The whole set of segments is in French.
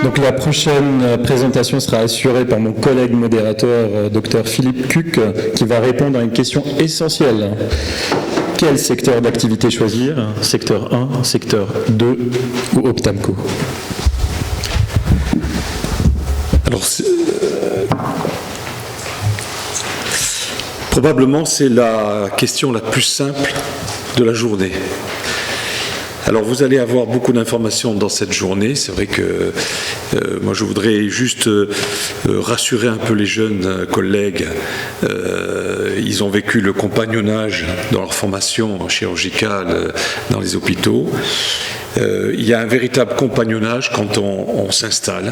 Donc la prochaine présentation sera assurée par mon collègue modérateur, Dr Philippe Cuc, qui va répondre à une question essentielle. Quel secteur d'activité choisir? Secteur 1, secteur 2 ou Optamco? Alors, probablement, c'est la question la plus simple de la journée. Alors, vous allez avoir beaucoup d'informations dans cette journée. C'est vrai que moi, je voudrais juste rassurer un peu les jeunes collègues. Ils ont vécu le compagnonnage dans leur formation chirurgicale dans les hôpitaux. Il y a un véritable compagnonnage quand on s'installe,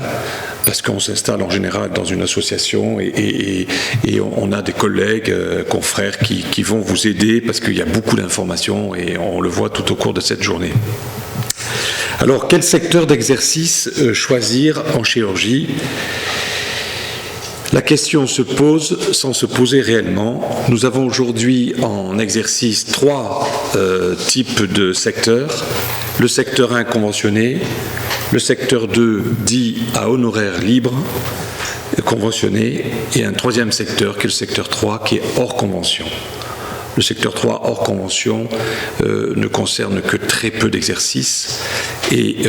parce qu'on s'installe en général dans une association et on a des collègues, confrères qui vont vous aider parce qu'il y a beaucoup d'informations et on le voit tout au cours de cette journée. Alors, quel secteur d'exercice choisir en chirurgie ? La question se pose sans se poser réellement. Nous avons aujourd'hui en exercice 3 types de secteurs. Le secteur 1 conventionné, le secteur 2 dit à honoraires libres, conventionné, et un 3e secteur qui est le secteur 3 qui est hors convention. Le secteur 3 hors convention ne concerne que très peu d'exercices et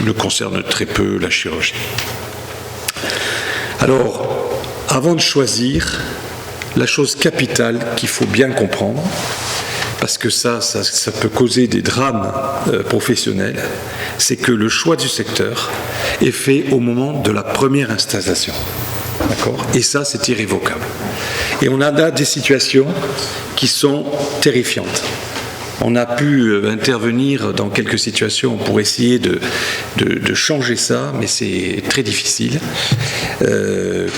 ne concerne très peu la chirurgie. Alors, avant de choisir, la chose capitale qu'il faut bien comprendre, parce que ça peut causer des drames professionnels, c'est que le choix du secteur est fait au moment de la première installation. D'accord ? Et ça, c'est irrévocable. Et on a là des situations qui sont terrifiantes. On a pu intervenir dans quelques situations pour essayer de changer ça, mais c'est très difficile.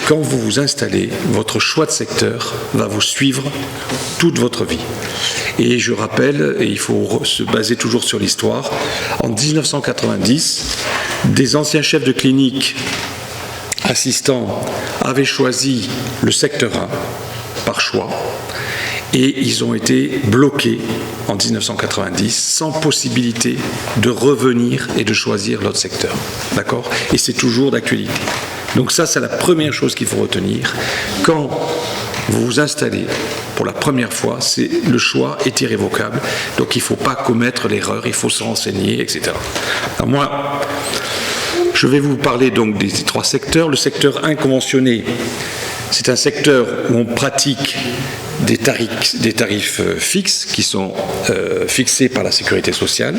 Quand vous vous installez, votre choix de secteur va vous suivre toute votre vie. Et je rappelle, et il faut se baser toujours sur l'histoire, en 1990, des anciens chefs de clinique assistants avaient choisi le secteur 1 par choix. Et ils ont été bloqués en 1990 sans possibilité de revenir et de choisir l'autre secteur. D'accord ? Et c'est toujours d'actualité. Donc ça, c'est la première chose qu'il faut retenir. Quand vous vous installez pour la première fois, le choix est irrévocable. Donc il ne faut pas commettre l'erreur, il faut se renseigner, etc. Alors moi, je vais vous parler donc des 3 secteurs. Le secteur 1 conventionné, c'est un secteur où on pratique des tarifs fixes qui sont fixés par la sécurité sociale,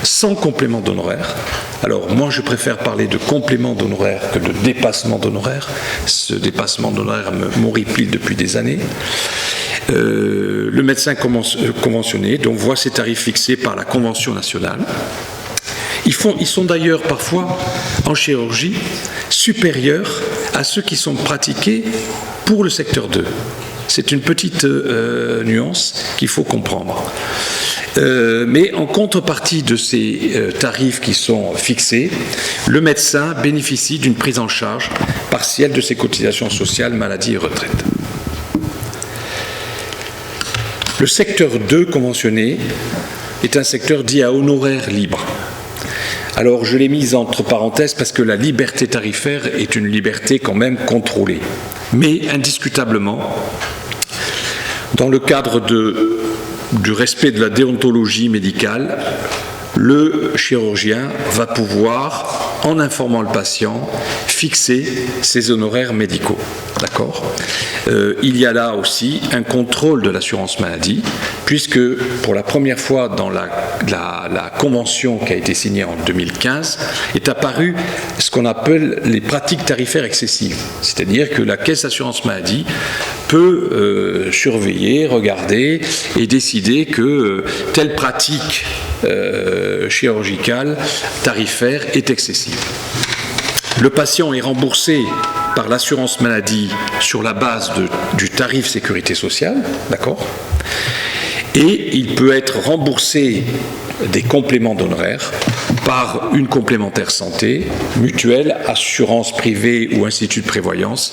sans complément d'honoraires. Alors moi je préfère parler de complément d'honoraires que de dépassement d'honoraires. Ce dépassement d'honoraires m'horripile depuis des années. Le médecin conventionné donc voit ses tarifs fixés par la Convention nationale. Ils sont d'ailleurs parfois en chirurgie supérieurs à ceux qui sont pratiqués pour le secteur 2. C'est une petite nuance qu'il faut comprendre. Mais en contrepartie de ces tarifs qui sont fixés, le médecin bénéficie d'une prise en charge partielle de ses cotisations sociales, maladie et retraite. Le secteur 2 conventionné est un secteur dit à honoraires libres. Alors je l'ai mise entre parenthèses parce que la liberté tarifaire est une liberté quand même contrôlée. Mais indiscutablement, dans le cadre du respect de la déontologie médicale, le chirurgien va pouvoir, en informant le patient, fixer ses honoraires médicaux. D'accord ? Il y a là aussi un contrôle de l'assurance maladie, puisque pour la première fois dans la convention qui a été signée en 2015, est apparu ce qu'on appelle les pratiques tarifaires excessives. C'est-à-dire que la caisse d'assurance maladie peut surveiller, regarder et décider que telle pratique chirurgicale, tarifaire, est excessive. Le patient est remboursé par l'assurance maladie sur la base du tarif sécurité sociale, d'accord ? Et il peut être remboursé des compléments d'honoraires par une complémentaire santé, mutuelle, assurance privée ou institut de prévoyance,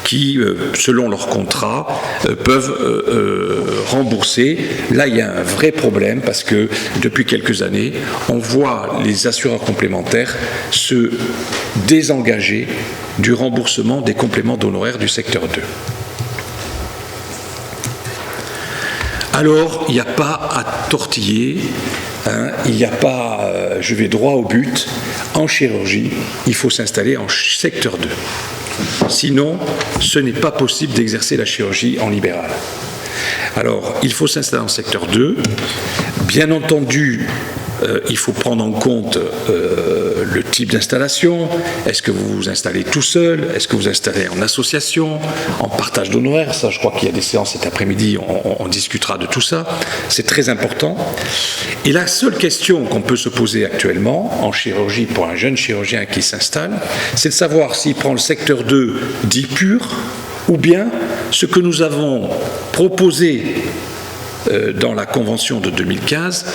qui, selon leur contrat, peuvent rembourser. Là, il y a un vrai problème parce que depuis quelques années, on voit les assureurs complémentaires se désengager du remboursement des compléments d'honoraires du secteur 2. Alors, il n'y a pas à tortiller, hein, il n'y a pas, je vais droit au but, en chirurgie, il faut s'installer en secteur 2. Sinon, ce n'est pas possible d'exercer la chirurgie en libéral. Alors, il faut s'installer en secteur 2. Bien entendu, il faut prendre en compte le type d'installation. Est-ce que vous vous installez tout seul? Est-ce que vous vous installez en association, en partage d'honoraires? Ça, je crois qu'il y a des séances cet après-midi, on discutera de tout ça. C'est très important. Et la seule question qu'on peut se poser actuellement en chirurgie pour un jeune chirurgien qui s'installe, c'est de savoir s'il prend le secteur 2 dit pur ou bien ce que nous avons proposé dans la convention de 2015,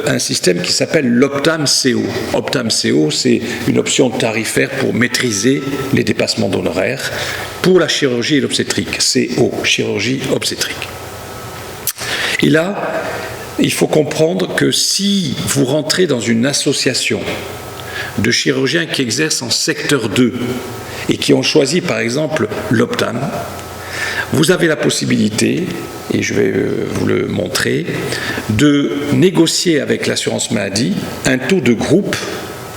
un système qui s'appelle l'Optam-CO. Optam-CO, c'est une option tarifaire pour maîtriser les dépassements d'honoraires pour la chirurgie et l'obstétrique. CO, chirurgie obstétrique. Et là, il faut comprendre que si vous rentrez dans une association de chirurgiens qui exercent en secteur 2 et qui ont choisi par exemple l'Optam, vous avez la possibilité, et je vais vous le montrer, de négocier avec l'assurance maladie un taux de groupe,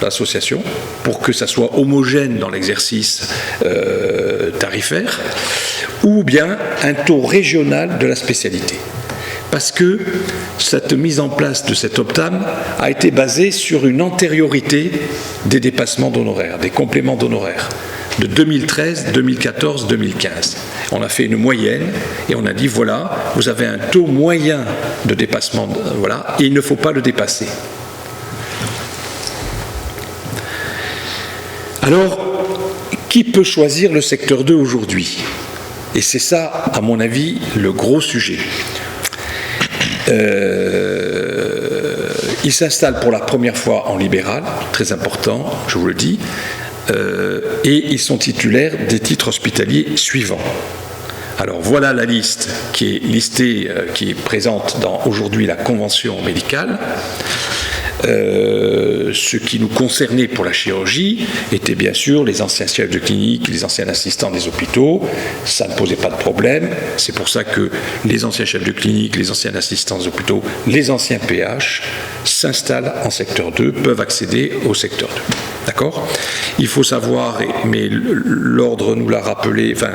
l'association, pour que ça soit homogène dans l'exercice tarifaire, ou bien un taux régional de la spécialité. Parce que cette mise en place de cet Optam a été basée sur une antériorité des dépassements d'honoraires, des compléments d'honoraires, de 2013, 2014, 2015. On a fait une moyenne et on a dit voilà, vous avez un taux moyen de dépassement, voilà, et il ne faut pas le dépasser. Alors, qui peut choisir le secteur 2 aujourd'hui? Et c'est ça, à mon avis, le gros sujet. Il s'installe pour la première fois en libéral, très important, je vous le dis, et ils sont titulaires des titres hospitaliers suivants. Alors voilà la liste qui est listée, qui est présente dans aujourd'hui la convention médicale. Ce qui nous concernait pour la chirurgie était bien sûr les anciens chefs de clinique, les anciens assistants des hôpitaux. Ça ne posait pas de problème. C'est pour ça que les anciens chefs de clinique, les anciens assistants des hôpitaux, les anciens PH s'installent en secteur 2, peuvent accéder au secteur 2. D'accord ? Il faut savoir, mais l'ordre nous l'a rappelé, enfin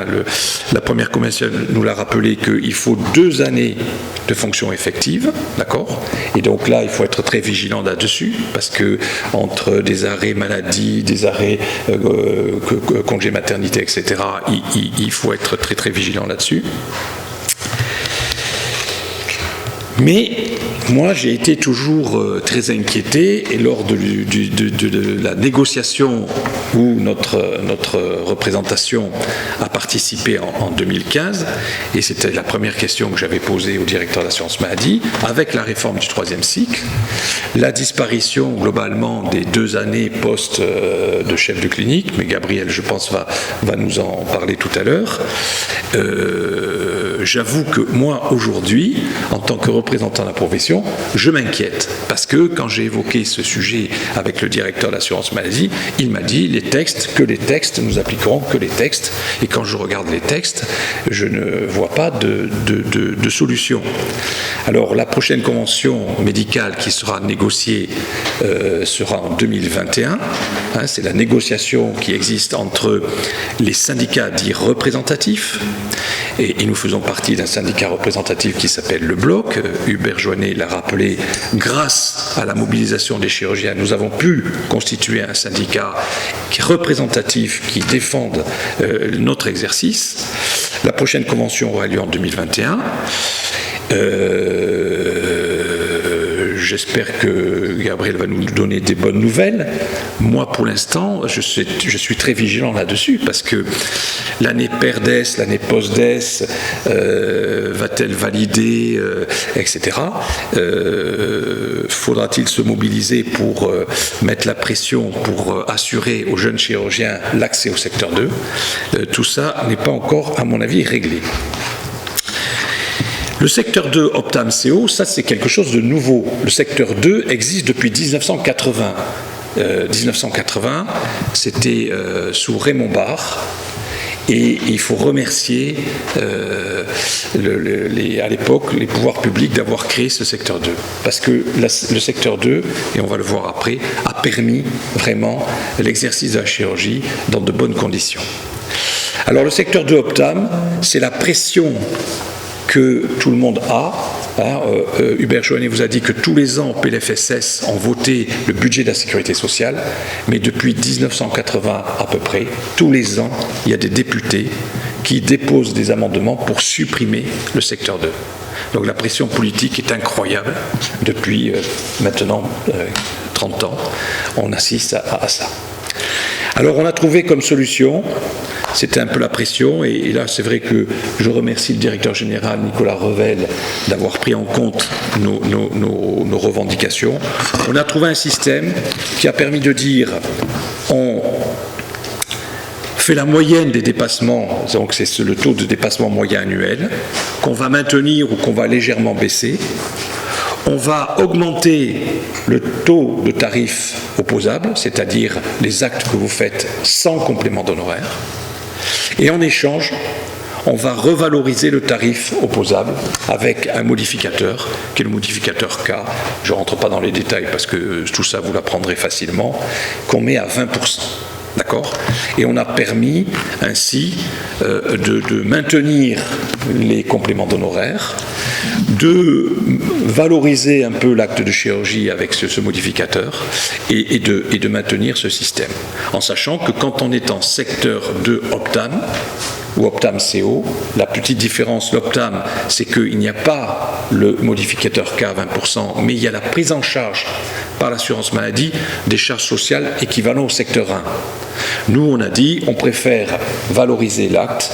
la première convention nous l'a rappelé qu'il faut 2 années de fonction effective, d'accord ? Et donc là, il faut être très vigilant là-dessus, parce que entre des arrêts maladie, des arrêts congé maternité, etc., il faut être très très vigilant là-dessus. Mais moi, j'ai été toujours très inquiété, et lors de la négociation où notre représentation a participé en 2015, et c'était la première question que j'avais posée au directeur de l'assurance maladie, avec la réforme du 3e cycle, la disparition globalement des 2 années post de chef de clinique, mais Gabriel, je pense, va nous en parler tout à l'heure. J'avoue que moi, aujourd'hui, en tant que représentant de la profession, je m'inquiète, parce que quand j'ai évoqué ce sujet avec le directeur de l'assurance maladie, il m'a dit nous appliquerons que les textes, et quand je regarde les textes, je ne vois pas de solution. Alors la prochaine convention médicale qui sera négociée sera en 2021, c'est la négociation qui existe entre les syndicats dits représentatifs, et nous faisons partie d'un syndicat représentatif qui s'appelle le Bloc. Hubert Joannet l'a rappelé, grâce à la mobilisation des chirurgiens, nous avons pu constituer un syndicat représentatif qui défende notre exercice. La prochaine convention aura lieu en 2021. j'espère que Gabriel va nous donner des bonnes nouvelles. Moi, pour l'instant, je suis très vigilant là-dessus, parce que l'année PERDES, l'année POSDES, va-t-elle valider, etc. Faudra-t-il se mobiliser pour mettre la pression pour assurer aux jeunes chirurgiens l'accès au secteur 2 ? Tout ça n'est pas encore, à mon avis, réglé. Le secteur 2 Optam-CO, ça c'est quelque chose de nouveau. Le secteur 2 existe depuis 1980. 1980, c'était sous Raymond Barre. Et il faut remercier à l'époque les pouvoirs publics d'avoir créé ce secteur 2. Parce que le secteur 2, et on va le voir après, a permis vraiment l'exercice de la chirurgie dans de bonnes conditions. Alors le secteur 2 Optam, c'est la pression que tout le monde a. Hubert Joannet vous a dit que tous les ans, PLFSS ont voté le budget de la sécurité sociale, mais depuis 1980 à peu près, tous les ans, il y a des députés qui déposent des amendements pour supprimer le secteur 2. Donc la pression politique est incroyable depuis maintenant 30 ans. On assiste à ça. Alors on a trouvé comme solution, c'était un peu la pression, et là c'est vrai que je remercie le directeur général Nicolas Revel d'avoir pris en compte nos revendications. On a trouvé un système qui a permis de dire on fait la moyenne des dépassements, donc c'est le taux de dépassement moyen annuel, qu'on va maintenir ou qu'on va légèrement baisser. On va augmenter le taux de tarif opposable, c'est-à-dire les actes que vous faites sans complément d'honoraires. Et en échange, on va revaloriser le tarif opposable avec un modificateur, qui est le modificateur K. Je ne rentre pas dans les détails parce que tout ça, vous l'apprendrez facilement, qu'on met à 20%. D'accord ? Et on a permis ainsi de maintenir les compléments d'honoraires, de valoriser un peu l'acte de chirurgie avec ce modificateur et de maintenir ce système. En sachant que quand on est en secteur 2 Optam ou Optam-CO, la petite différence, l'Optam, c'est qu'il n'y a pas le modificateur K à 20%, mais il y a la prise en charge par l'assurance maladie des charges sociales équivalentes au secteur 1. Nous, on a dit, on préfère valoriser l'acte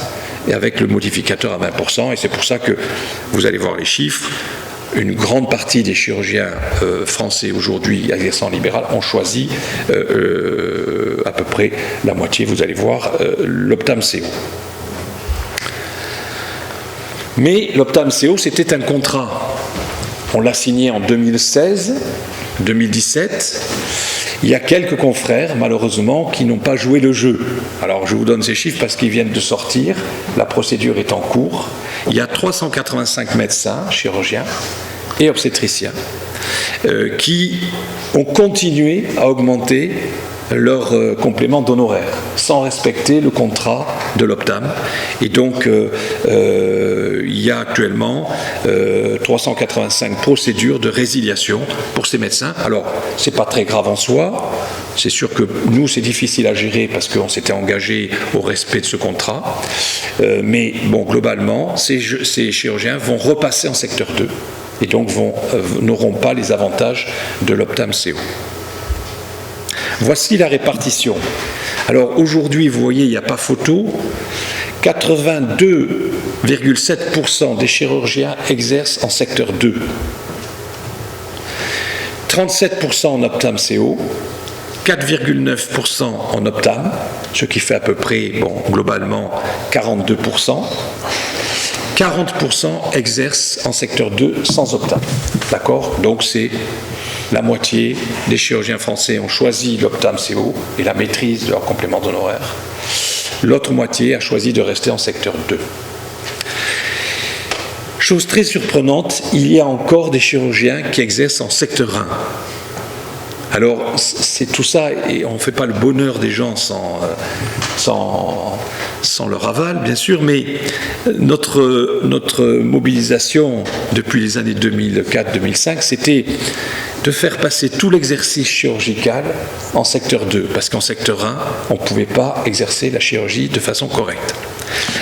et avec le modificateur à 20%, et c'est pour ça que vous allez voir les chiffres. Une grande partie des chirurgiens français aujourd'hui exerçant en libéral ont choisi à peu près la moitié, vous allez voir, l'Optam-CO. Mais l'Optam-CO, c'était un contrat. On l'a signé en 2016, 2017. Il y a quelques confrères, malheureusement, qui n'ont pas joué le jeu. Alors, je vous donne ces chiffres parce qu'ils viennent de sortir. La procédure est en cours. Il y a 385 médecins, chirurgiens et obstétriciens qui ont continué à augmenter leur complément d'honoraires sans respecter le contrat de l'Optam. Et donc, il y a actuellement 385 procédures de résiliation pour ces médecins. Alors, ce n'est pas très grave en soi. C'est sûr que nous, c'est difficile à gérer parce qu'on s'était engagé au respect de ce contrat. Mais bon, globalement, ces chirurgiens vont repasser en secteur 2 et donc n'auront pas les avantages de l'Optam-CO. Voici la répartition. Alors aujourd'hui, vous voyez, il n'y a pas photo. 82,7% des chirurgiens exercent en secteur 2. 37% en Optam-CO. 4,9% en Optam, ce qui fait à peu près, globalement, 42%. 40% exercent en secteur 2 sans Optam. D'accord ? Donc c'est la moitié des chirurgiens français ont choisi l'Optam-CO et la maîtrise de leur complément d'honoraires. L'autre moitié a choisi de rester en secteur 2. Chose très surprenante, il y a encore des chirurgiens qui exercent en secteur 1. Alors, c'est tout ça, et on ne fait pas le bonheur des gens sans leur aval, bien sûr, mais notre mobilisation depuis les années 2004-2005, c'était de faire passer tout l'exercice chirurgical en secteur 2, parce qu'en secteur 1, on ne pouvait pas exercer la chirurgie de façon correcte.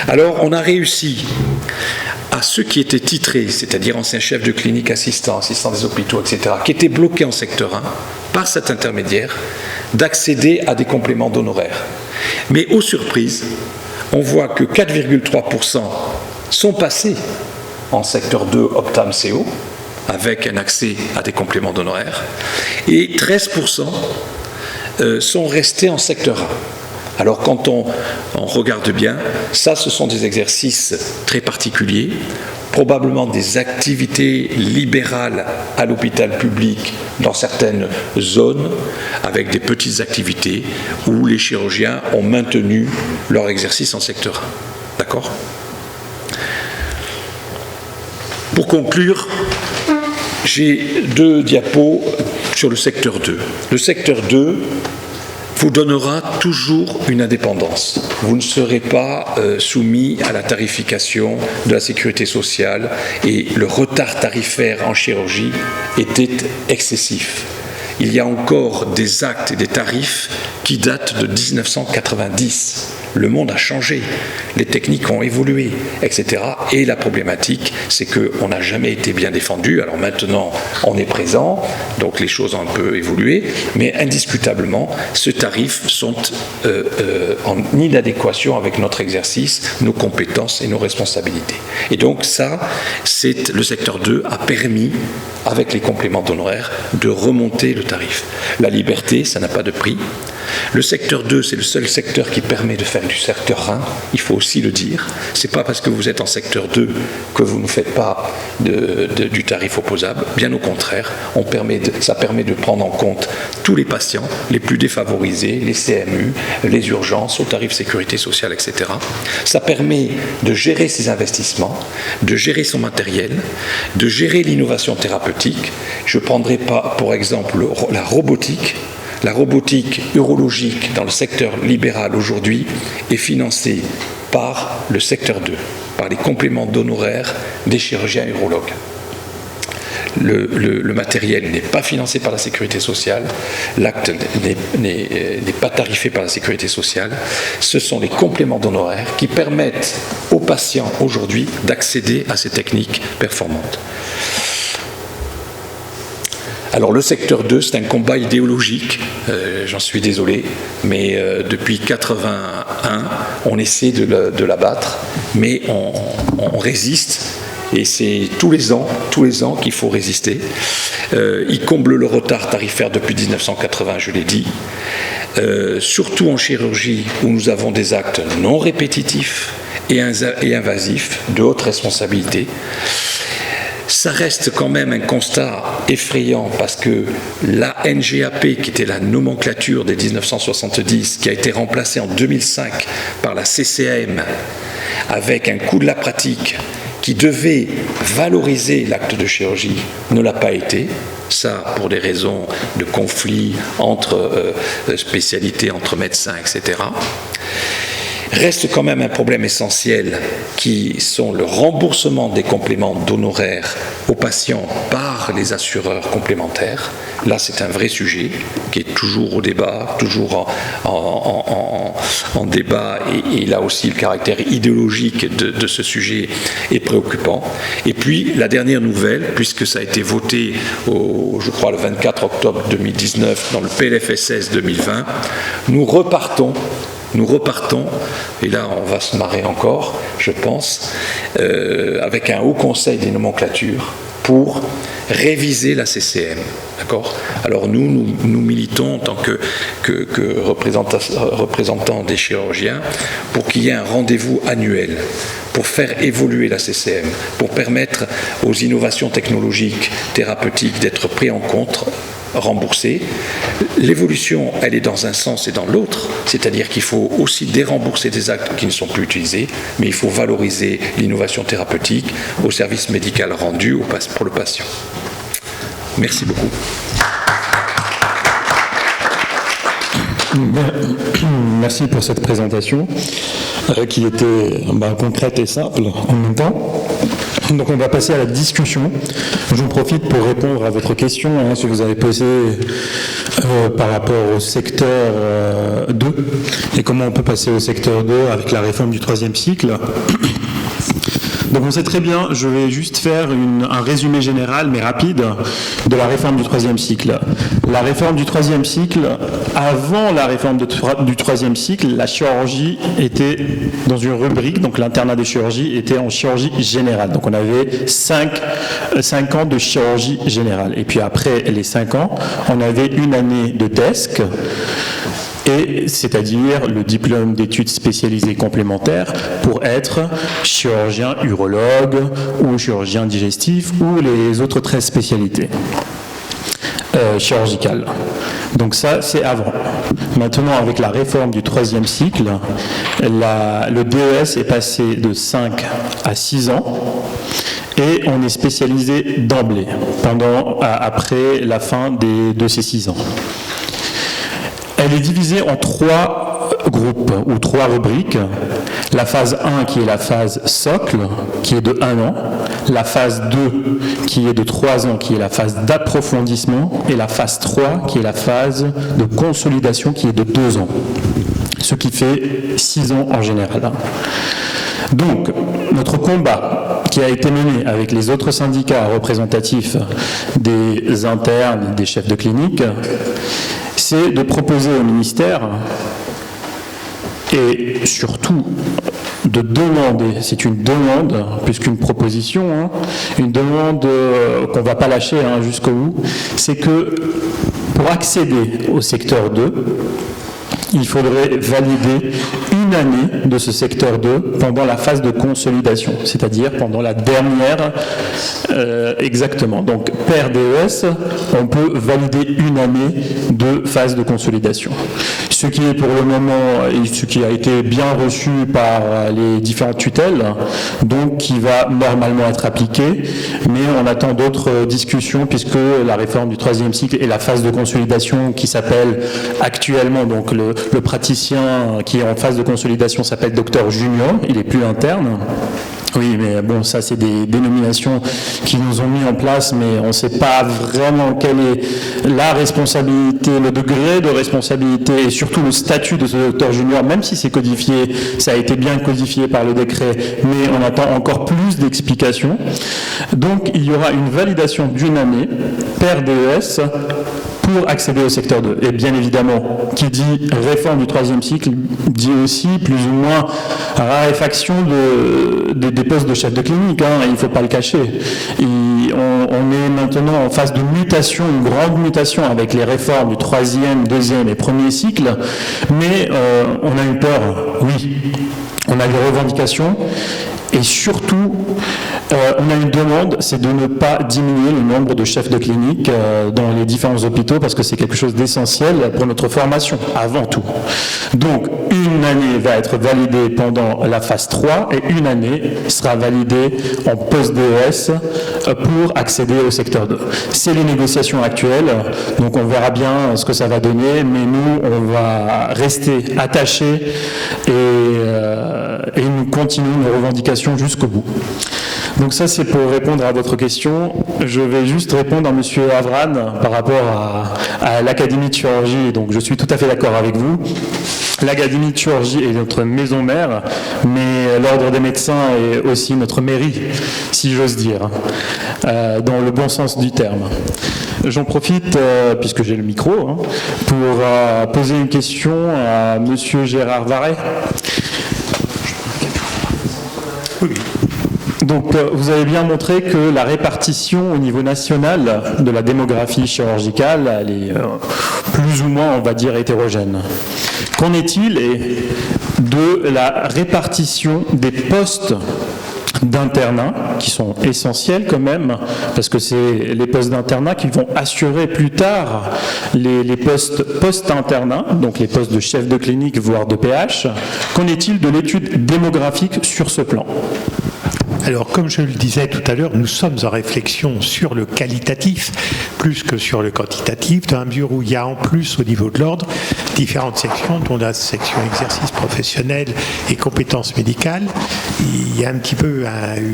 Alors, on a réussi à ceux qui étaient titrés, c'est-à-dire anciens chefs de clinique, assistants des hôpitaux, etc., qui étaient bloqués en secteur 1, par cet intermédiaire, d'accéder à des compléments d'honoraires. Mais aux surprises, on voit que 4,3% sont passés en secteur 2 Optam-CO, avec un accès à des compléments d'honoraires, et 13% sont restés en secteur 1. Alors quand on regarde bien, ça ce sont des exercices très particuliers, probablement des activités libérales à l'hôpital public dans certaines zones, avec des petites activités où les chirurgiens ont maintenu leur exercice en secteur 1. D'accord ? Pour conclure, j'ai 2 diapos sur le secteur 2. Le secteur 2 vous donnera toujours une indépendance. Vous ne serez pas soumis à la tarification de la sécurité sociale et le retard tarifaire en chirurgie était excessif. Il y a encore des actes et des tarifs qui datent de 1990. Le monde a changé, les techniques ont évolué, etc. Et la problématique, c'est qu'on n'a jamais été bien défendu. Alors maintenant, on est présent, donc les choses ont un peu évolué, mais indiscutablement, ce tarif sont en inadéquation avec notre exercice, nos compétences et nos responsabilités. Et donc ça, le secteur 2 a permis, avec les compléments d'honoraires, de remonter le tarif. La liberté, ça n'a pas de prix. Le secteur 2, c'est le seul secteur qui permet de faire du secteur 1, il faut aussi le dire. Ce n'est pas parce que vous êtes en secteur 2 que vous ne faites pas du tarif opposable. Bien au contraire, ça permet de prendre en compte tous les patients, les plus défavorisés, les CMU, les urgences, au tarif sécurité sociale, etc. Ça permet de gérer ses investissements, de gérer son matériel, de gérer l'innovation thérapeutique. Je prendrai pas, pour exemple, la robotique. La robotique urologique dans le secteur libéral aujourd'hui est financée par le secteur 2, par les compléments d'honoraires des chirurgiens urologues. Le matériel n'est pas financé par la sécurité sociale, l'acte n'est pas tarifé par la sécurité sociale. Ce sont les compléments d'honoraires qui permettent aux patients aujourd'hui d'accéder à ces techniques performantes. Alors le secteur 2, c'est un combat idéologique, j'en suis désolé, mais depuis 81, on essaie de l'abattre, mais on résiste, et c'est tous les ans qu'il faut résister. Il comble le retard tarifaire depuis 1980, je l'ai dit, surtout en chirurgie où nous avons des actes non répétitifs et invasifs, de haute responsabilité. Ça reste quand même un constat effrayant parce que la NGAP, qui était la nomenclature des 1970, qui a été remplacée en 2005 par la CCM, avec un coût de la pratique qui devait valoriser l'acte de chirurgie, ne l'a pas été. Ça, pour des raisons de conflit entre spécialités, entre médecins, etc. Reste quand même un problème essentiel qui sont le remboursement des compléments d'honoraires aux patients par les assureurs complémentaires. Là, c'est un vrai sujet qui est toujours au débat, toujours en débat, et là aussi le caractère idéologique de ce sujet est préoccupant. Et puis, la dernière nouvelle, puisque ça a été voté, je crois, le 24 octobre 2019 dans le PLFSS 2020, nous repartons, et là on va se marrer encore, je pense, avec un haut conseil des nomenclatures pour réviser la CCM. D'accord ? Alors nous militons en tant que représentants des chirurgiens pour qu'il y ait un rendez-vous annuel pour faire évoluer la CCM, pour permettre aux innovations technologiques, thérapeutiques d'être prises en compte, remboursées. L'évolution, elle est dans un sens et dans l'autre, c'est-à-dire qu'il faut aussi dérembourser des actes qui ne sont plus utilisés, mais il faut valoriser l'innovation thérapeutique au service médical rendu pour le patient. Merci beaucoup. Merci pour cette présentation qui était concrète et simple en même temps. Donc on va passer à la discussion. J'en profite pour répondre à votre question si vous avez posé par rapport au secteur 2 et comment on peut passer au secteur 2 avec la réforme du 3e cycle. Donc on sait très bien, je vais juste faire un résumé général, mais rapide, de la réforme du troisième cycle. La réforme du troisième cycle, avant la réforme du troisième cycle, la chirurgie était dans une rubrique, donc l'internat de chirurgie était en chirurgie générale. Donc on avait 5 ans de chirurgie générale. Et puis après les 5 ans, on avait une année de DESC, et c'est-à-dire le diplôme d'études spécialisées complémentaires pour être chirurgien urologue ou chirurgien digestif ou les autres 13 spécialités chirurgicales. Donc ça, c'est avant. Maintenant, avec la réforme du troisième cycle, le DES est passé de 5 à 6 ans et on est spécialisé d'emblée après la fin de ces 6 ans. Elle est divisée en 3 groupes ou 3 rubriques. La phase 1 qui est la phase socle, qui est de 1 an. La phase 2 qui est de 3 ans, qui est la phase d'approfondissement. Et la phase 3 qui est la phase de consolidation, qui est de 2 ans. Ce qui fait 6 ans en général. Donc, notre combat qui a été mené avec les autres syndicats représentatifs des internes et des chefs de clinique, c'est de proposer au ministère et surtout de demander, c'est une demande plus qu'une proposition, une demande qu'on ne va pas lâcher jusqu'au bout, c'est que pour accéder au secteur 2, il faudrait valider une année de ce secteur 2 pendant la phase de consolidation, c'est-à-dire pendant la dernière, exactement. Donc, per DES, on peut valider une année de phase de consolidation. Ce qui est pour le moment, et ce qui a été bien reçu par les différentes tutelles, donc qui va normalement être appliqué, mais on attend d'autres discussions puisque la réforme du troisième cycle et la phase de consolidation qui s'appelle actuellement, donc le praticien qui est en phase de consolidation s'appelle docteur junior, il n'est plus interne. Oui, mais bon, ça c'est des dénominations qui nous ont mis en place, mais on ne sait pas vraiment quelle est la responsabilité, le degré de responsabilité et surtout le statut de ce docteur junior, même si c'est codifié, ça a été bien codifié par le décret, mais on attend encore plus d'explications. Donc il y aura une validation d'une année per DES pour accéder au secteur 2. Et bien évidemment, qui dit réforme du troisième cycle, dit aussi plus ou moins raréfaction des postes de chef de clinique, il ne faut pas le cacher. On est maintenant en phase de mutation, une grande mutation avec les réformes du troisième, deuxième et premier cycle, mais on a eu peur, oui. On a des revendications et surtout, on a une demande, c'est de ne pas diminuer le nombre de chefs de clinique dans les différents hôpitaux parce que c'est quelque chose d'essentiel pour notre formation, avant tout. Donc, une année va être validée pendant la phase 3 et une année sera validée en post-DES pour accéder au secteur 2. C'est les négociations actuelles, donc on verra bien ce que ça va donner, mais nous, on va rester attachés et nous continuons nos revendications jusqu'au bout. Donc ça, c'est pour répondre à votre question. Je vais juste répondre à M. Avran par rapport à l'Académie de chirurgie. Donc je suis tout à fait d'accord avec vous. L'Académie de chirurgie est notre maison mère, mais l'Ordre des médecins est aussi notre mairie, si j'ose dire, dans le bon sens du terme. J'en profite, puisque j'ai le micro, pour poser une question à M. Gérard Varret. Oui. Donc, vous avez bien montré que la répartition au niveau national de la démographie chirurgicale, elle est plus ou moins, on va dire, hétérogène. Qu'en est-il de la répartition des postes d'internat, qui sont essentiels quand même, parce que c'est les postes d'internat qui vont assurer plus tard les postes post-internat, donc les postes de chef de clinique, voire de PH. Qu'en est-il de l'étude démographique sur ce plan ? Alors, comme je le disais tout à l'heure, nous sommes en réflexion sur le qualitatif plus que sur le quantitatif, dans la mesure où il y a en plus au niveau de l'ordre différentes sections, dont la section exercice professionnel et compétences médicales. il y a un petit peu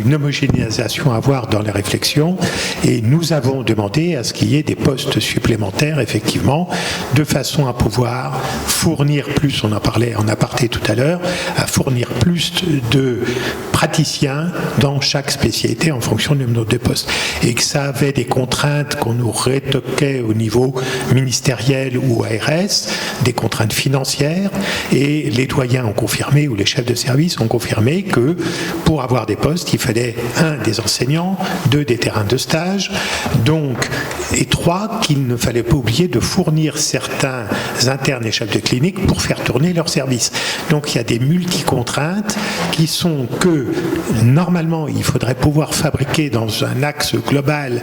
une homogénéisation à avoir dans les réflexions, et nous avons demandé à ce qu'il y ait des postes supplémentaires, effectivement, de façon à pouvoir fournir plus, on en parlait en aparté tout à l'heure, à fournir plus de praticiens dans chaque spécialité en fonction du nombre de postes. Et que ça avait des contraintes qu'on nous rétoquait au niveau ministériel ou ARS, des contraintes financières, et les doyens ont confirmé, ou les chefs de service ont confirmé que pour avoir des postes, il fallait 1, des enseignants, 2, des terrains de stage, donc, et 3, qu'il ne fallait pas oublier de fournir certains internes et chefs de clinique pour faire tourner leur service. Donc il y a des multi-contraintes qui sont que, normalement, il faudrait pouvoir fabriquer dans un axe global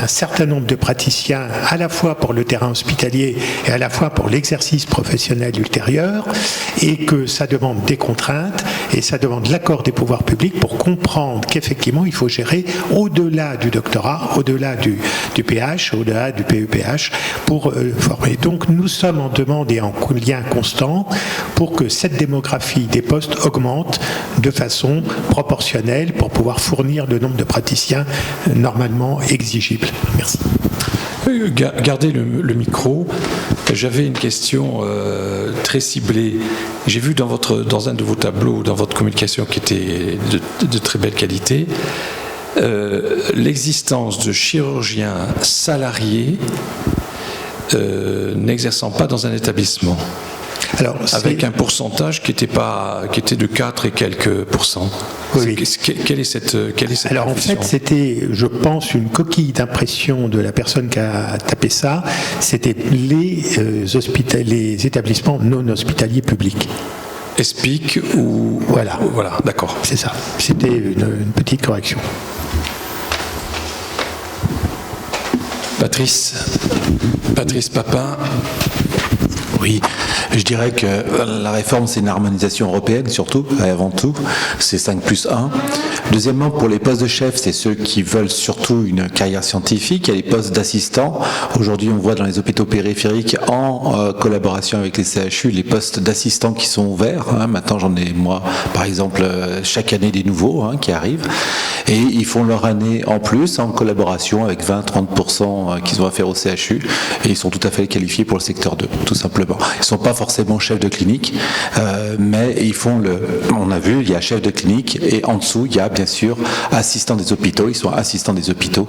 un certain nombre de praticiens, à la fois pour le terrain hospitalier et à la fois pour l'exercice professionnel ultérieur, et que ça demande des contraintes et ça demande l'accord des pouvoirs publics pour comprendre qu'effectivement il faut gérer au-delà du doctorat, au-delà du PH, au-delà du PEPH pour former. Donc nous sommes en demande et en lien constant pour que cette démographie des postes augmente de façon proportionnelle pour pouvoir fournir le nombre de praticiens normalement exigibles. Merci. Gardez le micro. J'avais une question très ciblée. J'ai vu dans un de vos tableaux, dans votre communication qui était de très belle qualité, l'existence de chirurgiens salariés n'exerçant pas dans un établissement. Alors, avec un pourcentage qui était de 4 et quelques pourcents. Oui. Quelle est cette Alors en fait, c'était, je pense, une coquille d'impression de la personne qui a tapé ça. C'était les établissements non hospitaliers publics. ESPIC ou... Voilà, d'accord. C'est ça. C'était une petite correction. Patrice Papin. Oui, je dirais que la réforme, c'est une harmonisation européenne, surtout, et avant tout. C'est 5+1. Deuxièmement, pour les postes de chef, c'est ceux qui veulent surtout une carrière scientifique. Il y a les postes d'assistants. Aujourd'hui, on voit dans les hôpitaux périphériques, en collaboration avec les CHU, les postes d'assistants qui sont ouverts. Maintenant, j'en ai, moi, par exemple, chaque année des nouveaux qui arrivent. Et ils font leur année en plus, en collaboration avec 20-30% qu'ils ont à faire au CHU. Et ils sont tout à fait qualifiés pour le secteur 2, tout simplement. Ils ne sont pas forcément chefs de clinique, mais ils font on a vu, il y a chef de clinique et en dessous, il y a bien sûr assistants des hôpitaux. Ils sont assistants des hôpitaux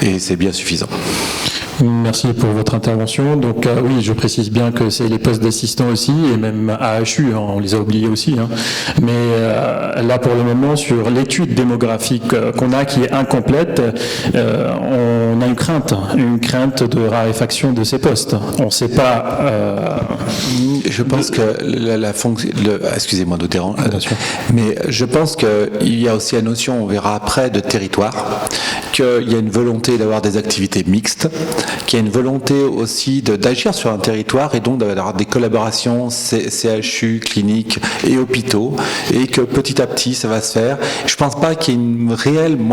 et c'est bien suffisant. Merci pour votre intervention. Donc oui, je précise bien que c'est les postes d'assistants aussi, et même AHU, on les a oubliés aussi. Mais là, pour le moment, sur l'étude démographique qu'on a, qui est incomplète, on a une crainte de raréfaction de ces postes. On ne sait pas... Je pense que la fonction... Excusez-moi de déranger, mais je pense qu'il y a aussi la notion, on verra après, de territoire, qu'il y a une volonté d'avoir des activités mixtes, qu'il y a une volonté aussi d'agir sur un territoire et donc d'avoir des collaborations CHU, cliniques et hôpitaux, et que petit à petit ça va se faire. Je pense pas qu'il y ait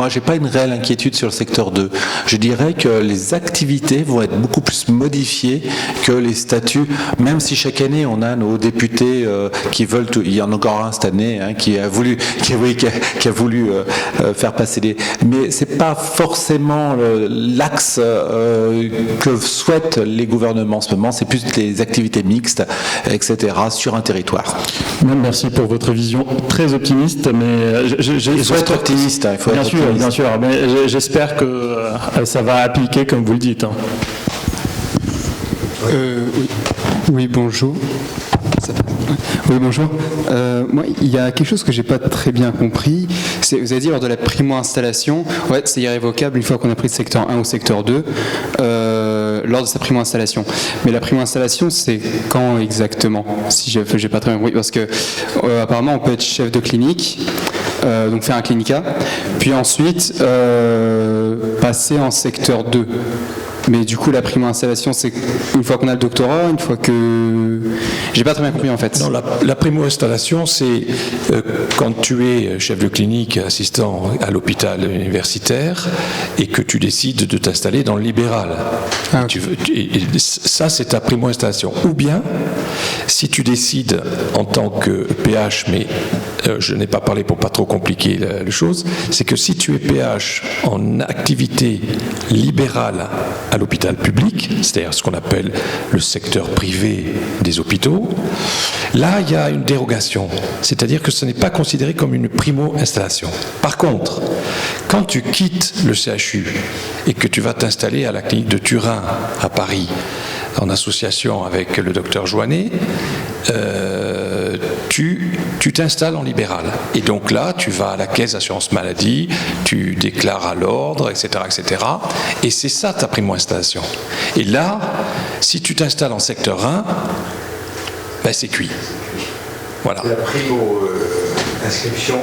j'ai pas une réelle inquiétude sur le secteur 2. Je dirais que les activités vont être beaucoup plus modifiées que les statuts, même si chaque année on a nos députés qui veulent tout. Il y en a encore un cette année qui a voulu faire passer des... Mais c'est pas forcément l'axe que souhaitent les gouvernements en ce moment, c'est plus des activités mixtes, etc., sur un territoire. Merci pour votre vision très optimiste, mais il faut être optimiste. Bien sûr, mais j'espère que ça va appliquer comme vous le dites. Oui, bonjour. Oui, bonjour. Moi, il y a quelque chose que j'ai pas très bien compris. Vous avez dit lors de la primo-installation, c'est irrévocable une fois qu'on a pris le secteur 1 ou secteur 2, lors de sa primo-installation. Mais la primo-installation, c'est quand exactement? Si j'ai pas très bien compris, parce que apparemment, on peut être chef de clinique, donc faire un clinica, puis ensuite passer en secteur 2. Mais du coup, la primo-installation, c'est une fois qu'on a le doctorat, une fois que... J'ai pas très bien compris en fait. Non, la primo-installation, c'est quand tu es chef de clinique, assistant à l'hôpital universitaire, et que tu décides de t'installer dans le libéral. Ah, okay. Ça, c'est ta primo-installation. Ou bien, Si tu décides en tant que PH, mais je n'ai pas parlé pour pas trop compliquer la chose, c'est que si tu es PH en activité libérale à l'hôpital public, c'est-à-dire ce qu'on appelle le secteur privé des hôpitaux, là il y a une dérogation, c'est-à-dire que ce n'est pas considéré comme une primo-installation. Par contre, quand tu quittes le CHU et que tu vas t'installer à la clinique de Turin à Paris, en association avec le docteur Joannet, tu t'installes en libéral. Et donc là, tu vas à la caisse d'assurance maladie, tu déclares à l'ordre, etc., etc. Et c'est ça ta primo-installation. Et là, si tu t'installes en secteur 1, ben c'est cuit. Voilà. La primo-inscription.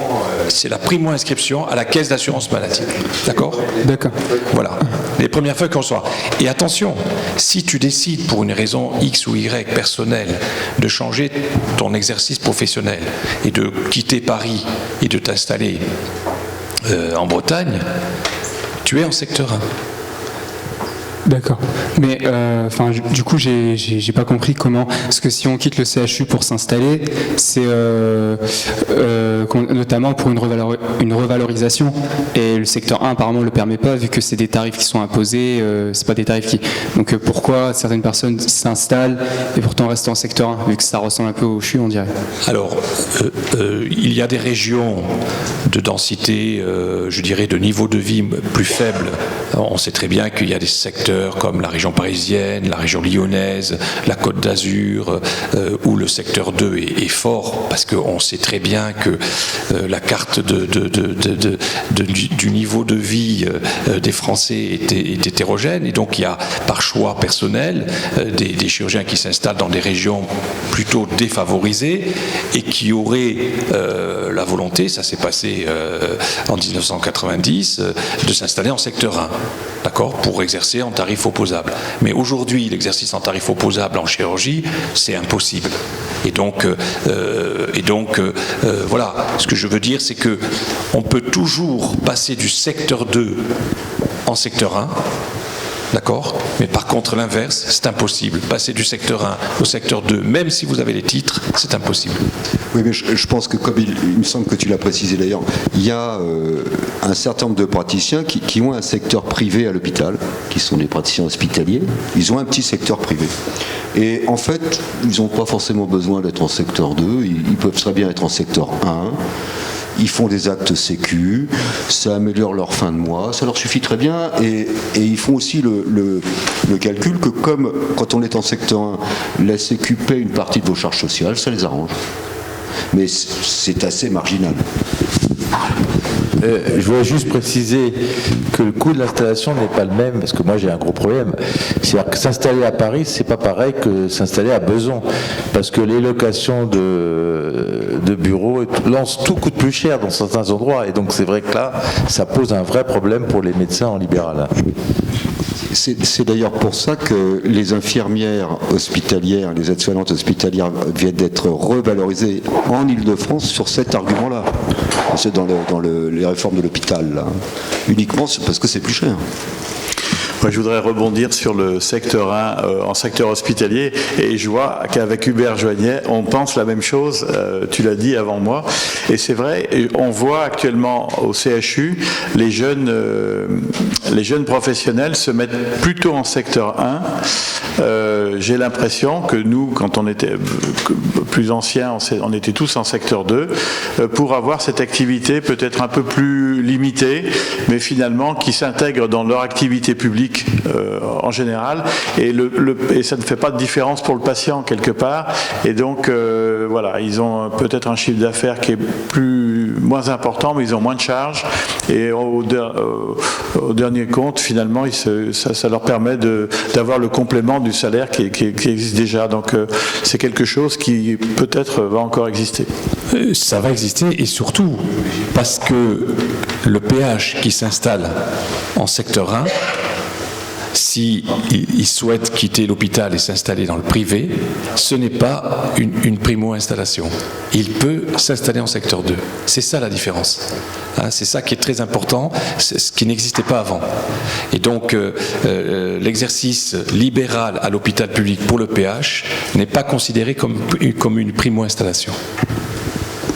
C'est la primo-inscription à la caisse d'assurance maladie. D'accord ? D'accord. Voilà. Les premières fois qu'on soit. Et attention, si tu décides pour une raison X ou Y personnelle de changer ton exercice professionnel et de quitter Paris et de t'installer en Bretagne, tu es en secteur 1. D'accord. Mais du coup, j'ai pas compris comment. Parce que si on quitte le CHU pour s'installer, c'est notamment pour une revalorisation. Et le secteur 1 apparemment le permet pas, vu que c'est des tarifs qui sont imposés. C'est pas des tarifs qui. Donc pourquoi certaines personnes s'installent et pourtant restent en secteur 1, vu que ça ressemble un peu au CHU, on dirait. Alors, il y a des régions de densité, je dirais, de niveau de vie plus faible. On sait très bien qu'il y a des secteurs comme la région parisienne, la région lyonnaise, la Côte d'Azur, où le secteur 2 est fort, parce qu'on sait très bien que la carte du niveau de vie des Français est hétérogène, et donc il y a par choix personnel des chirurgiens qui s'installent dans des régions plutôt défavorisées et qui auraient la volonté, ça s'est passé en 1990, de s'installer en secteur 1, d'accord, pour exercer en tarif opposable. Mais aujourd'hui, l'exercice en tarif opposable en chirurgie, c'est impossible. Et donc, voilà. Ce que je veux dire, c'est que on peut toujours passer du secteur 2 en secteur 1. D'accord ? Mais par contre, l'inverse, c'est impossible. Passer du secteur 1 au secteur 2, même si vous avez les titres, c'est impossible. Oui, mais je pense que, comme il me semble que tu l'as précisé d'ailleurs, il y a un certain nombre de praticiens qui ont un secteur privé à l'hôpital, qui sont des praticiens hospitaliers. Ils ont un petit secteur privé. Et en fait, ils n'ont pas forcément besoin d'être en secteur 2. Ils peuvent très bien être en secteur 1. Ils font des actes sécu, ça améliore leur fin de mois, ça leur suffit très bien, et ils font aussi le calcul que comme quand on est en secteur 1, la sécu paie une partie de vos charges sociales, ça les arrange. Mais c'est assez marginal. Je voudrais juste préciser que le coût de l'installation n'est pas le même, parce que moi j'ai un gros problème. C'est-à-dire que s'installer à Paris, c'est pas pareil que s'installer à Besançon, parce que les locations de bureaux, tout coûte plus cher dans certains endroits, et donc c'est vrai que là, ça pose un vrai problème pour les médecins en libéral. C'est d'ailleurs pour ça que les infirmières hospitalières, les aides-soignantes hospitalières viennent d'être revalorisées en Ile-de-France sur cet argument-là. C'est dans les réformes de l'hôpital, là. Uniquement parce que c'est plus cher. Moi, je voudrais rebondir sur le secteur 1 en secteur hospitalier, et je vois qu'avec Hubert Joannet, on pense la même chose, tu l'as dit avant moi, et c'est vrai, on voit actuellement au CHU les jeunes professionnels se mettent plutôt en secteur 1. J'ai l'impression que nous, quand on était plus anciens, on était tous en secteur 2, pour avoir cette activité peut-être un peu plus limitée, mais finalement qui s'intègre dans leur activité publique en général, et ça ne fait pas de différence pour le patient quelque part, et donc voilà, ils ont peut-être un chiffre d'affaires qui est moins important, mais ils ont moins de charges, et au dernier compte, finalement, ça leur permet d'avoir le complément du salaire qui existe déjà, donc c'est quelque chose qui peut-être va encore exister. Ça va exister, et surtout parce que le PH qui s'installe en secteur 1 s'il souhaite quitter l'hôpital et s'installer dans le privé, ce n'est pas une primo-installation. Il peut s'installer en secteur 2. C'est ça la différence. Hein, c'est ça qui est très important, c'est ce qui n'existait pas avant. Et donc, l'exercice libéral à l'hôpital public pour le PH n'est pas considéré comme une primo-installation.